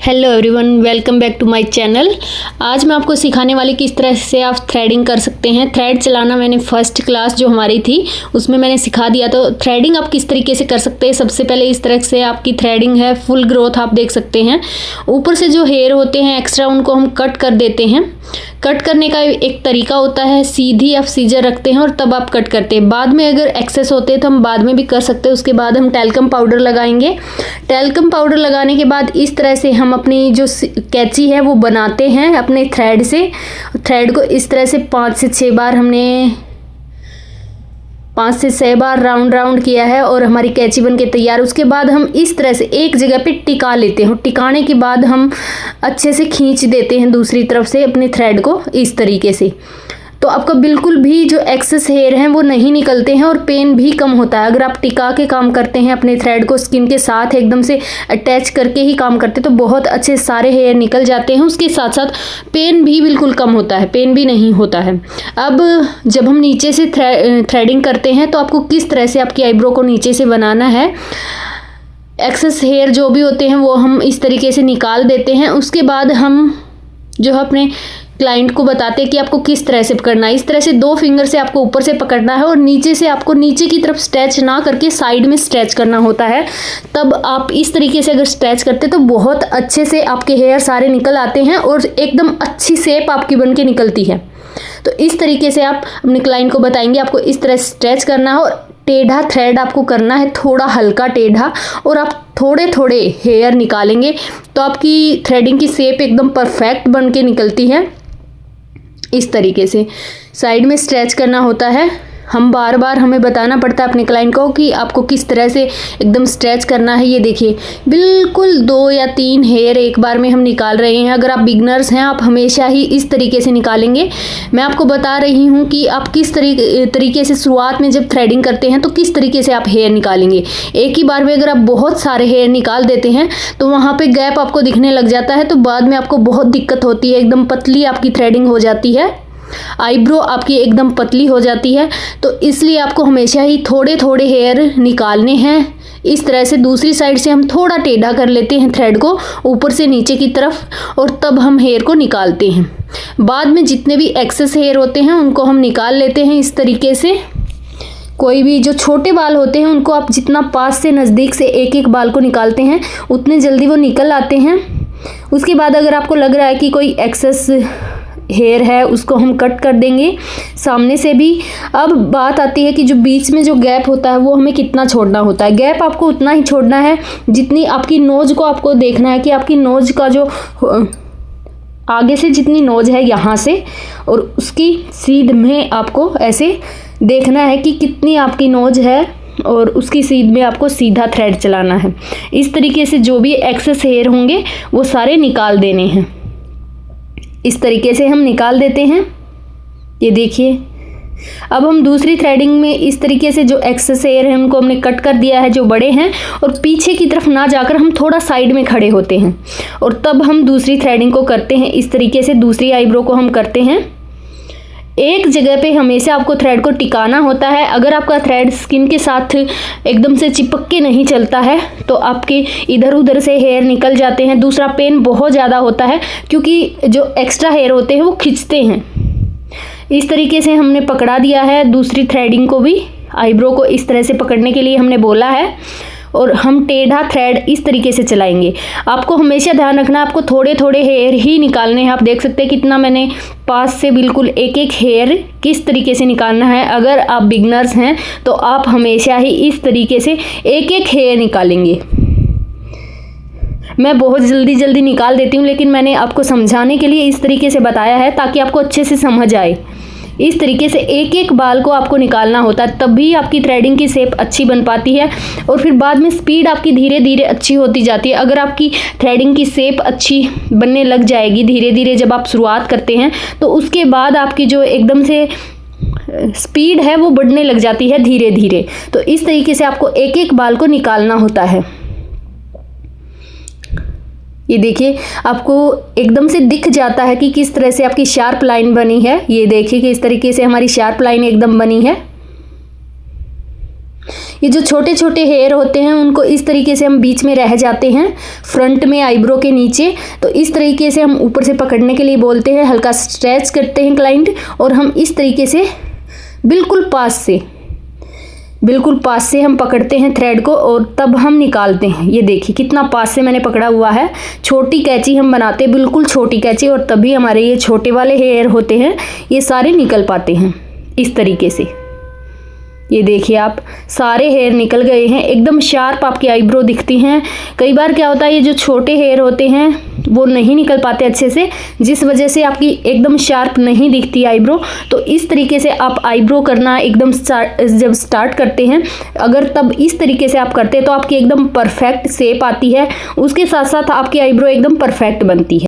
Hello everyone, welcome back to my channel. आज मैं आपको सिखाने वाली किस तरह से आप थ्रेडिंग कर सकते हैं। थ्रेड चलाना मैंने फर्स्ट क्लास जो हमारी थी उसमें मैंने सिखा दिया। तो थ्रेडिंग आप किस तरीके से कर सकते हैं, सबसे पहले इस तरह से आपकी थ्रेडिंग है, फुल ग्रोथ आप देख सकते हैं। ऊपर से जो हेयर होते हैं एक्स्ट्रा उनको हम कट कर देते हैं। कट करने का एक तरीका होता है, सीधी आप सीजर रखते हैं और तब आप कट करते हैं। बाद में अगर एक्सेस होते हैं तो हम बाद में भी कर सकते हैं। उसके बाद हम टैल्कम पाउडर लगाएंगे। टैल्कम पाउडर लगाने के बाद इस तरह से हम अपनी जो कैंची है वो बनाते हैं अपने थ्रेड से। थ्रेड को इस तरह से 5 से 6 बार राउंड किया है और हमारी कैंची बन के तैयार। उसके बाद हम इस तरह से एक जगह पे टिका लेते हैं। टिकाने के बाद हम अच्छे से खींच देते हैं दूसरी तरफ से अपने थ्रेड को इस तरीके से। तो आपका बिल्कुल भी जो एक्सेस हेयर हैं वो नहीं निकलते हैं और पेन भी कम होता है। अगर आप टिका के काम करते हैं, अपने थ्रेड को स्किन के साथ एकदम से अटैच करके ही काम करते हैं तो बहुत अच्छे सारे हेयर निकल जाते हैं। उसके साथ साथ पेन भी बिल्कुल कम होता है, पेन भी नहीं होता है। अब जब हम नीचे से थ्रेडिंग करते हैं तो आपको किस तरह से आपकी आईब्रो को नीचे से बनाना है। एक्सेस हेयर जो भी होते हैं वो हम इस तरीके से निकाल देते हैं। उसके बाद हम जो अपने क्लाइंट को बताते हैं कि आपको किस तरह से पकड़ना है। इस तरह से 2 फिंगर से आपको ऊपर से पकड़ना है और नीचे से आपको नीचे की तरफ स्ट्रेच ना करके साइड में स्ट्रेच करना होता है। तब आप इस तरीके से अगर स्ट्रेच करते तो बहुत अच्छे से आपके हेयर सारे निकल आते हैं और एकदम अच्छी शेप आपकी बन के निकलती है। तो इस तरीके से आप अपने क्लाइंट को बताएंगे आपको इस तरह स्ट्रेच करना है और टेढ़ा थ्रेड आपको करना है, थोड़ा हल्का टेढ़ा, और आप थोड़े थोड़े हेयर निकालेंगे तो आपकी थ्रेडिंग की शेप एकदम परफेक्ट बन के निकलती है। इस तरीके से साइड में स्ट्रेच करना होता है। हम बार बार हमें बताना पड़ता है अपने क्लाइंट को कि आपको किस तरह से एकदम स्ट्रेच करना है। ये देखिए बिल्कुल 2 या 3 हेयर एक बार में हम निकाल रहे हैं। अगर आप बिगनर्स हैं आप हमेशा ही इस तरीके से निकालेंगे। मैं आपको बता रही हूँ कि आप किस तरीके से शुरुआत में जब थ्रेडिंग करते हैं तो किस तरीके से आप हेयर निकालेंगे। एक ही बार में अगर आप बहुत सारे हेयर निकाल देते हैं तो वहाँ पर गैप आपको दिखने लग जाता है, तो बाद में आपको बहुत दिक्कत होती है। एकदम पतली आपकी थ्रेडिंग हो जाती है, आईब्रो आपकी एकदम पतली हो जाती है। तो इसलिए आपको हमेशा ही थोड़े थोड़े हेयर निकालने हैं। इस तरह से दूसरी साइड से हम थोड़ा टेढ़ा कर लेते हैं थ्रेड को ऊपर से नीचे की तरफ और तब हम हेयर को निकालते हैं। बाद में जितने भी एक्सेस हेयर होते हैं उनको हम निकाल लेते हैं इस तरीके से। कोई भी जो छोटे बाल होते हैं उनको आप जितना पास से नज़दीक से एक एक बाल को निकालते हैं उतने जल्दी वो निकल आते हैं। उसके बाद अगर आपको लग रहा है कि कोई एक्सेस हेयर है उसको हम कट कर देंगे सामने से भी। अब बात आती है कि जो बीच में जो गैप होता है वो हमें कितना छोड़ना होता है। गैप आपको उतना ही छोड़ना है जितनी आपकी नोज को आपको देखना है कि आपकी नोज का जो आगे से जितनी नोज है यहाँ से और उसकी सीध में आपको ऐसे देखना है कि कितनी आपकी नोज है और उसकी सीध में आपको सीधा थ्रेड चलाना है। इस तरीके से जो भी एक्सेस हेयर होंगे वो सारे निकाल देने हैं। इस तरीके से हम निकाल देते हैं। ये देखिए अब हम दूसरी थ्रेडिंग में इस तरीके से जो एक्सेस हेयर है उनको हमने कट कर दिया है जो बड़े हैं, और पीछे की तरफ ना जाकर हम थोड़ा साइड में खड़े होते हैं और तब हम दूसरी थ्रेडिंग को करते हैं। इस तरीके से दूसरी आईब्रो को हम करते हैं। एक जगह पे हमेशा आपको थ्रेड को टिकाना होता है। अगर आपका थ्रेड स्किन के साथ एकदम से चिपक के नहीं चलता है तो आपके इधर उधर से हेयर निकल जाते हैं। दूसरा पेन बहुत ज़्यादा होता है क्योंकि जो एक्स्ट्रा हेयर होते हैं वो खिंचते हैं। इस तरीके से हमने पकड़ा दिया है दूसरी थ्रेडिंग को भी। आईब्रो को इस तरह से पकड़ने के लिए हमने बोला है और हम टेढ़ा थ्रेड इस तरीके से चलाएंगे। आपको हमेशा ध्यान रखना है आपको थोड़े थोड़े हेयर ही निकालने हैं। आप देख सकते हैं कितना मैंने पास से बिल्कुल एक एक हेयर किस तरीके से निकालना है। अगर आप बिगनर्स हैं तो आप हमेशा ही इस तरीके से एक एक हेयर निकालेंगे। मैं बहुत जल्दी निकाल देती हूँ लेकिन मैंने आपको समझाने के लिए इस तरीके से बताया है ताकि आपको अच्छे से समझ आए। इस तरीके से एक एक बाल को आपको निकालना होता है, तब भी आपकी थ्रेडिंग की शेप अच्छी बन पाती है और फिर बाद में स्पीड आपकी धीरे धीरे अच्छी होती जाती है। अगर आपकी थ्रेडिंग की शेप अच्छी बनने लग जाएगी धीरे धीरे जब आप शुरुआत करते हैं तो उसके बाद आपकी जो एकदम से स्पीड है वो बढ़ने लग जाती है धीरे धीरे। तो इस तरीके से आपको एक एक बाल को निकालना होता है। ये देखिए आपको एकदम से दिख जाता है कि किस तरह से आपकी शार्प लाइन बनी है। ये देखिए कि इस तरीके से हमारी शार्प लाइन एकदम बनी है। ये जो छोटे छोटे हेयर होते हैं उनको इस तरीके से हम बीच में रह जाते हैं फ्रंट में आईब्रो के नीचे, तो इस तरीके से हम ऊपर से पकड़ने के लिए बोलते हैं, हल्का स्ट्रेच करते हैं क्लाइंट और हम इस तरीके से बिल्कुल पास से हम पकड़ते हैं थ्रेड को और तब हम निकालते हैं। ये देखिए कितना पास से मैंने पकड़ा हुआ है। छोटी कैंची हम बनाते हैं, बिल्कुल छोटी कैंची, और तभी हमारे ये छोटे वाले हेयर होते हैं ये सारे निकल पाते हैं इस तरीके से। ये देखिए आप सारे हेयर निकल गए हैं, एकदम शार्प आपकी आईब्रो दिखती हैं। कई बार क्या होता है ये जो छोटे हेयर होते हैं वो नहीं निकल पाते अच्छे से, जिस वजह से आपकी एकदम शार्प नहीं दिखती आईब्रो। तो इस तरीके से आप आईब्रो करना एकदम जब स्टार्ट करते हैं, अगर तब इस तरीके से आप करते हैं तो आपकी एकदम परफेक्ट शेप आती है, उसके साथ साथ आपकी आईब्रो एकदम परफेक्ट बनती है।